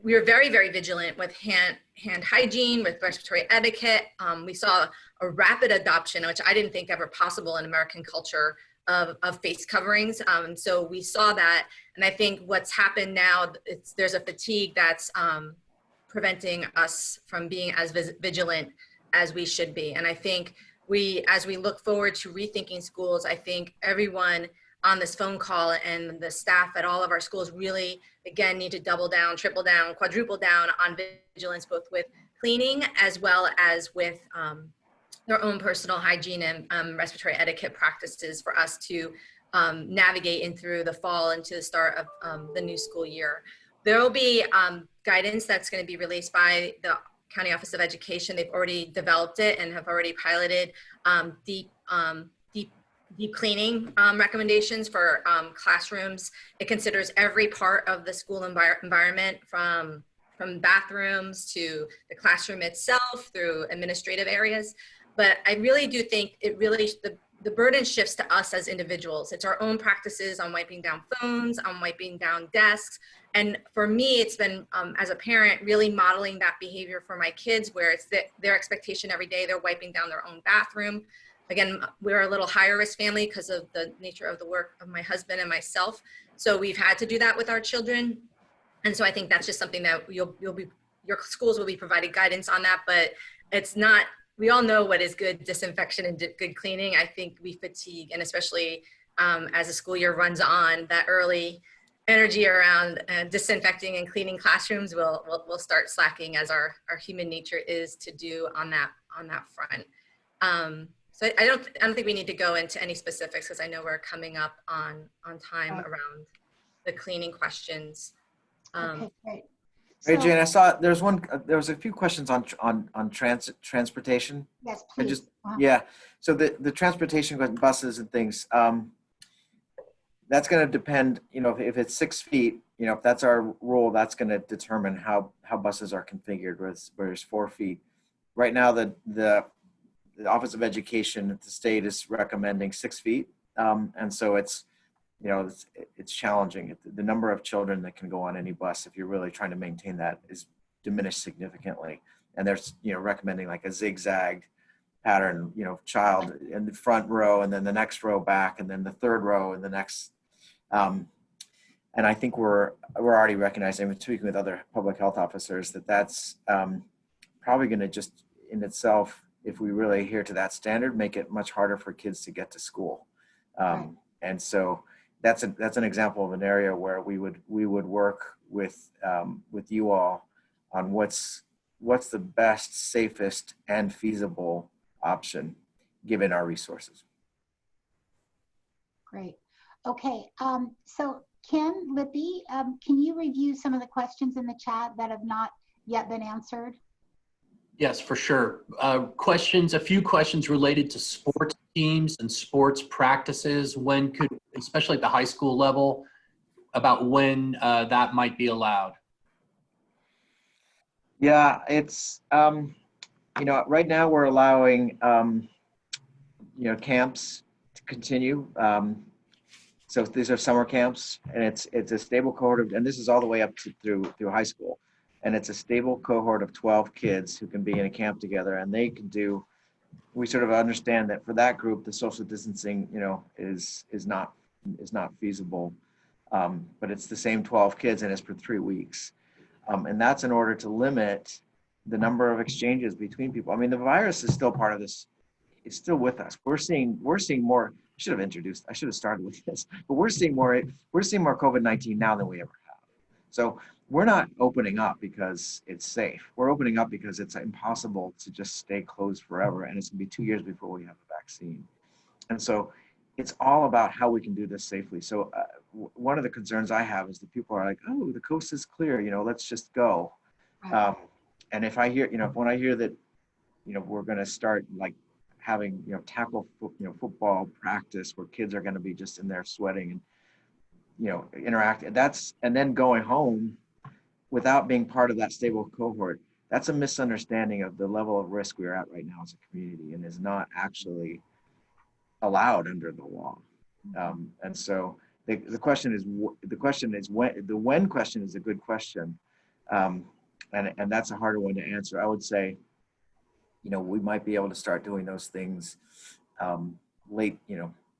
We were very, very vigilant with hand hygiene, with respiratory etiquette. We saw a rapid adoption, which I didn't think ever possible in American culture, of face coverings. So we saw that. And I think what's happened now, there's a fatigue that's preventing us from being as vigilant as we should be. And I think as we look forward to rethinking schools, I think everyone on this phone call and the staff at all of our schools really, again, need to double down, triple down, quadruple down on vigilance, both with cleaning as well as with their own personal hygiene and respiratory etiquette practices for us to navigate in through the fall and to the start of the new school year. There will be guidance that's going to be released by the County Office of Education. They've already developed it and have already piloted deep cleaning recommendations for classrooms. It considers every part of the school environment, from bathrooms to the classroom itself through administrative areas. But I really do think the burden shifts to us as individuals. It's our own practices on wiping down phones, on wiping down desks. And for me, it's been, as a parent, really modeling that behavior for my kids, where it's their expectation every day, they're wiping down their own bathroom. Again, we're a little higher risk family because of the nature of the work of my husband and myself. So we've had to do that with our children. And so I think that's just something that your schools will be providing guidance on that, but it's not, we all know what is good disinfection and good cleaning. I think we fatigue, and especially as the school year runs on, that early energy around disinfecting and cleaning classrooms will start slacking, as our human nature is to do on that front. So I don't think we need to go into any specifics, because I know we're coming up on time around the cleaning questions. Okay, great. Hey, So- Jane, I saw there was a few questions on transportation. Yes, I please. Yeah, so the transportation with buses and things, that's going to depend, if it's 6 feet, if that's our rule, that's going to determine how buses are configured, where it's 4 feet. Right now, the Office of Education at the state is recommending 6 feet. And so it's challenging. The number of children that can go on any bus, if you're really trying to maintain that, is diminished significantly. And there's, recommending like a zigzag pattern, child in the front row, and then the next row back, and then the third row and the next. And I think we're already recognizing, we're speaking with other public health officers, that's probably going to just in itself, if we really adhere to that standard, make it much harder for kids to get to school. Right. And so that's an example of an area where we would work with you all on what's the best, safest, and feasible option given our resources. Great. Okay. So Kim Lippy, can you review some of the questions in the chat that have not yet been answered? Yes, for sure. A few questions related to sports teams and sports practices. When could, especially at the high school level, about when that might be allowed? Yeah, it's, right now we're allowing, camps to continue. So these are summer camps, and it's a stable cohort of, and this is all the way up through high school. And it's a stable cohort of 12 kids who can be in a camp together, and they can do, we sort of understand that for that group, the social distancing, is not feasible. But it's the same 12 kids, and it's for 3 weeks. And that's in order to limit the number of exchanges between people. I mean, the virus is still part of this. It's still with us. We're seeing more. I should have started with this, but we're seeing more COVID-19 now than we ever have. So we're not opening up because it's safe. We're opening up because it's impossible to just stay closed forever. And it's gonna be 2 years before we have a vaccine. And so it's all about how we can do this safely. So one of the concerns I have is that people are like, oh, the coast is clear, let's just go. Right. And if I hear, when I hear that, we're going to start like having, football practice where kids are going to be just in there sweating and, interact, and then going home without being part of that stable cohort, that's a misunderstanding of the level of risk we're at right now as a community and is not actually allowed under the law. And so the question is when. The when question is a good question, and that's a harder one to answer. I would say, we might be able to start doing those things late,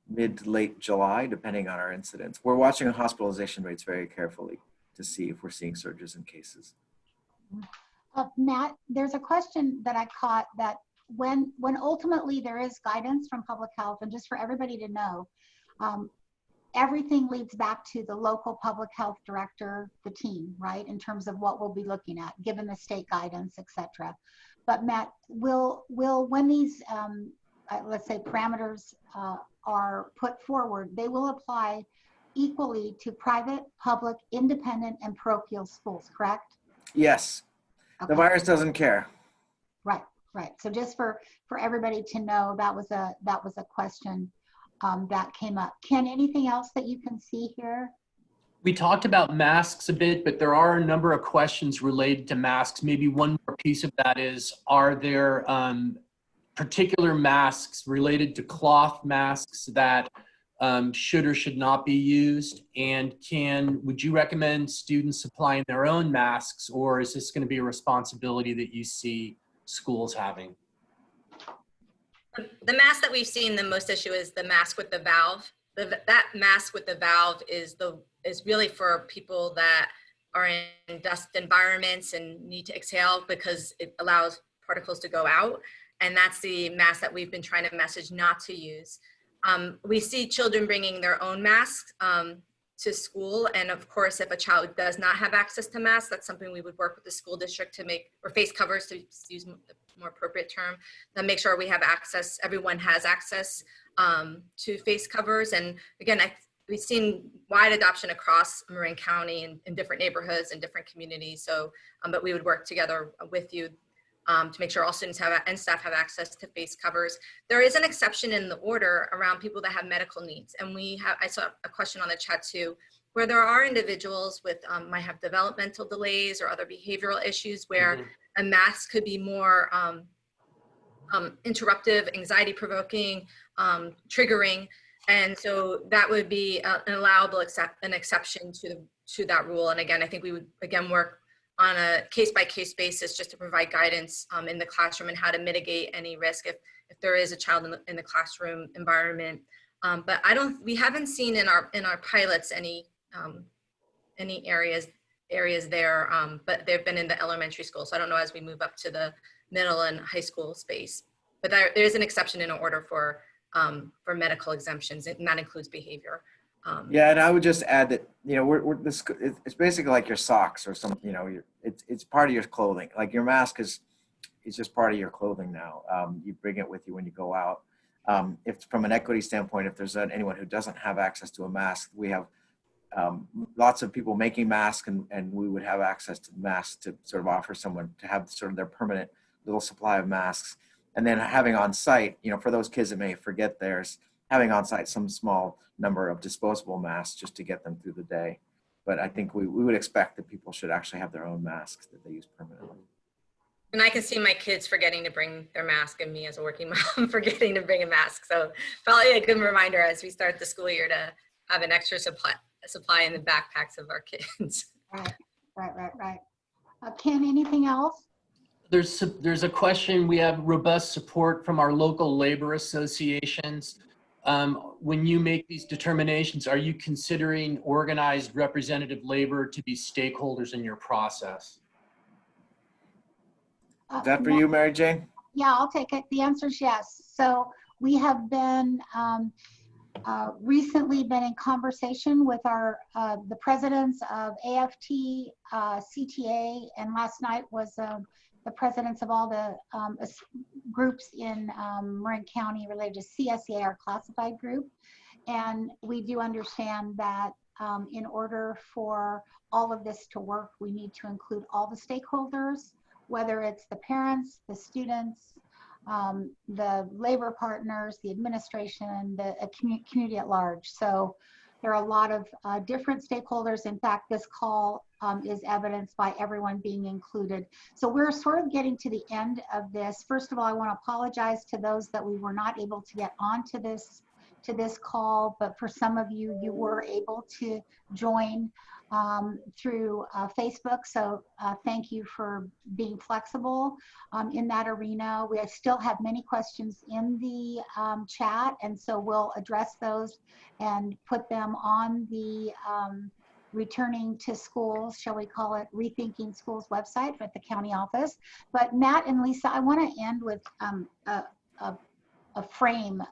mid to late July, depending on our incidents. We're watching hospitalization rates very carefully to see if we're seeing surges in cases. Matt, there's a question that I caught that when ultimately there is guidance from public health, and just for everybody to know, everything leads back to the local public health director, the team, right, in terms of what we'll be looking at, given the state guidance, et cetera. But Matt, will when these, let's say, parameters are put forward, they will apply equally to private, public, independent, and parochial schools, correct? Yes. Okay. The virus doesn't care. Right. So just for everybody to know, that was a question that came up. Ken, anything else that you can see here? We talked about masks a bit, but there are a number of questions related to masks. Maybe one more piece of that is, are there particular masks related to cloth masks that should or should not be used? And would you recommend students supplying their own masks, or is this going to be a responsibility that you see schools having? The mask that we've seen the most issue is the mask with the valve. That mask with the valve is really for people that are in dust environments and need to exhale because it allows particles to go out. And that's the mask that we've been trying to message not to use. We see children bringing their own masks to school. And of course, if a child does not have access to masks, that's something we would work with the school district to make, or face covers to use the more appropriate term, to make sure we have access, everyone has access to face covers. And again, we've seen wide adoption across Marin County in different neighborhoods and different communities. So, but we would work together with you to make sure all students and staff have access to face covers. There is an exception in the order around people that have medical needs. And I saw a question on the chat too, where there are individuals with, might have developmental delays or other behavioral issues where a mask could be more interruptive, anxiety provoking, triggering. And so that would be an allowable exception to that rule. And again, I think we would work on a case-by-case basis just to provide guidance in the classroom and how to mitigate any risk if there is a child in the classroom environment. But we haven't seen in our pilots any areas there, but they've been in the elementary school. So I don't know as we move up to the middle and high school space, but there is an exception in order for medical exemptions, and that includes behavior. Yeah, and I would just add that, it's basically like your socks or something, it's part of your clothing. Like your mask is just part of your clothing now. You bring it with you when you go out. If from an equity standpoint, if there's anyone who doesn't have access to a mask, we have lots of people making masks, and we would have access to masks to sort of offer someone to have sort of their permanent little supply of masks. And then having on site, for those kids that may forget theirs, having on site some small number of disposable masks just to get them through the day. But I think we would expect that people should actually have their own masks that they use permanently. And I can see my kids forgetting to bring their mask and me as a working mom forgetting to bring a mask. So probably a good reminder as we start the school year to have an extra supply in the backpacks of our kids. Right. Ken, anything else? There's a question. We have robust support from our local labor associations. When you make these determinations, are you considering organized representative labor to be stakeholders in your process? Is that for you, Mary Jane? Yeah, I'll take it. The answer is yes. So we have been recently been in conversation with the presidents of AFT, CTA, and last night was the presidents of all the groups in Marin County related to CSEA, our classified group. And we do understand that in order for all of this to work, we need to include all the stakeholders, whether it's the parents, the students, the labor partners, the administration, the community at large. So there are a lot of different stakeholders. In fact, this call is evidenced by everyone being included. So we're sort of getting to the end of this. First of all, I want to apologize to those that we were not able to get onto this call, but for some of you, you were able to join through Facebook. So thank you for being flexible in that arena. We still have many questions in the chat, and so we'll address those and put them on the returning to schools, shall we call it, Rethinking Schools website at the county office. But Matt and Lisa, I want to end with a frame.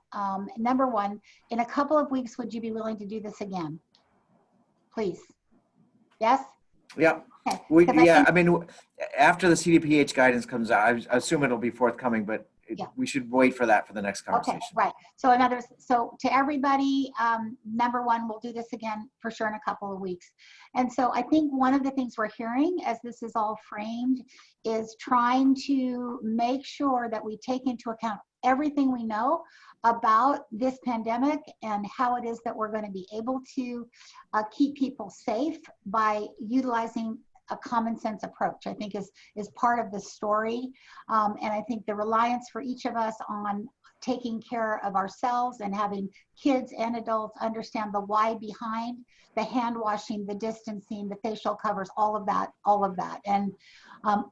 Number one, in a couple of weeks, would you be willing to do this again? Please. Yes? Yeah. Okay. I mean, after the CDPH guidance comes out, I assume it'll be forthcoming, but we should wait for that for the next conversation. Okay, right. So to everybody, number one, we'll do this again for sure in a couple of weeks. And so I think one of the things we're hearing as this is all framed is trying to make sure that we take into account everything we know about this pandemic and how it is that we're going to be able to keep people safe by utilizing a common sense approach, I think is part of the story. And I think the reliance for each of us on taking care of ourselves and having kids and adults understand the why behind the hand washing, the distancing, the facial covers, all of that. And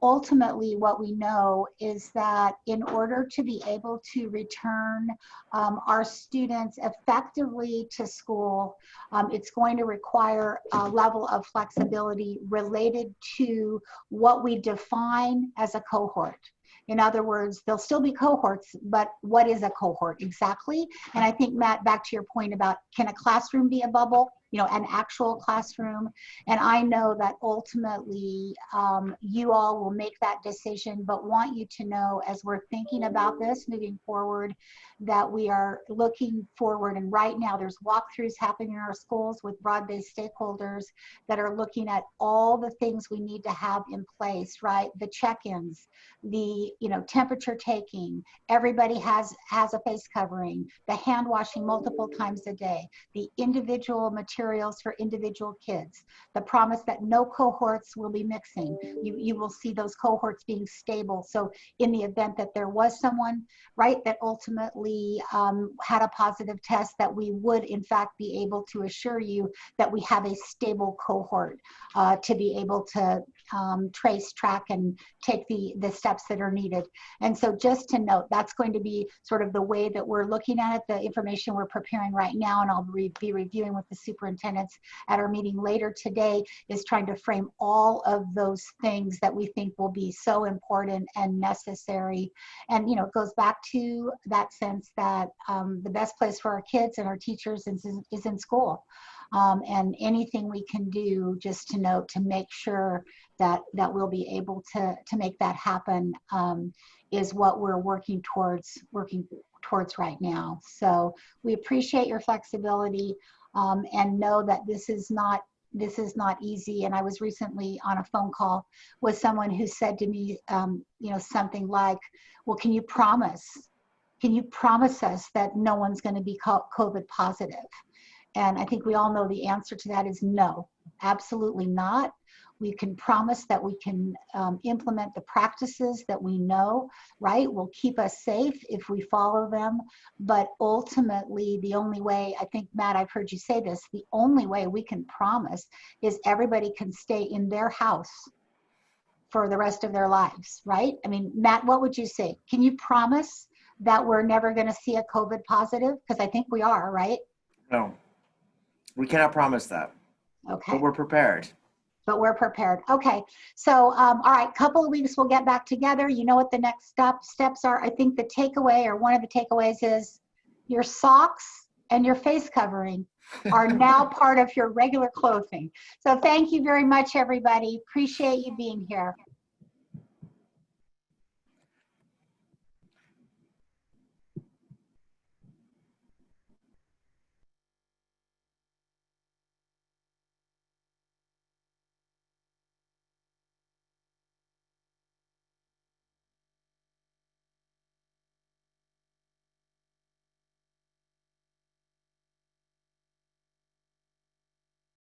ultimately what we know is that in order to be able to return our students effectively to school, it's going to require a level of flexibility related to what we define as a cohort. In other words, there'll still be cohorts, but what is a cohort exactly? And I think, Matt, back to your point about, can a classroom be a bubble? An actual classroom. And I know that ultimately you all will make that decision, but want you to know as we're thinking about this moving forward, that we are looking forward. And right now there's walkthroughs happening in our schools with broad-based stakeholders that are looking at all the things we need to have in place, right? The check-ins, the temperature taking, everybody has a face covering, the hand washing multiple times a day, the individual materials for individual kids, the promise that no cohorts will be mixing. You will see those cohorts being stable. So in the event that there was someone, right, that ultimately had a positive test, that we would in fact be able to assure you that we have a stable cohort to be able to trace, track, and take the steps that are needed. And so just to note, that's going to be sort of the way that we're looking at it, the information we're preparing right now, and I'll be reviewing with the superintendents at our meeting later today, is trying to frame all of those things that we think will be so important and necessary. And it goes back to that sense that the best place for our kids and our teachers is in school. And anything we can do, just to note, to make sure that we'll be able to make that happen is what we're working towards right now. So we appreciate your flexibility and know that this is not easy. And I was recently on a phone call with someone who said to me, something like, well, can you promise us that no one's going to be COVID positive? And I think we all know the answer to that is no, absolutely not. We can promise that we can implement the practices that we know, right, will keep us safe if we follow them. But ultimately, the only way, I think, Matt, I've heard you say this, the only way we can promise is everybody can stay in their house for the rest of their lives, right? I mean, Matt, what would you say? Can you promise that we're never going to see a COVID positive? Because I think we are, right? No, we cannot promise that. Okay. But we're prepared. Okay. So, all right, couple of weeks, we'll get back together. You know what the next steps are. I think the takeaway, or one of the takeaways, is your socks and your face covering are now part of your regular clothing. So thank you very much, everybody. Appreciate you being here.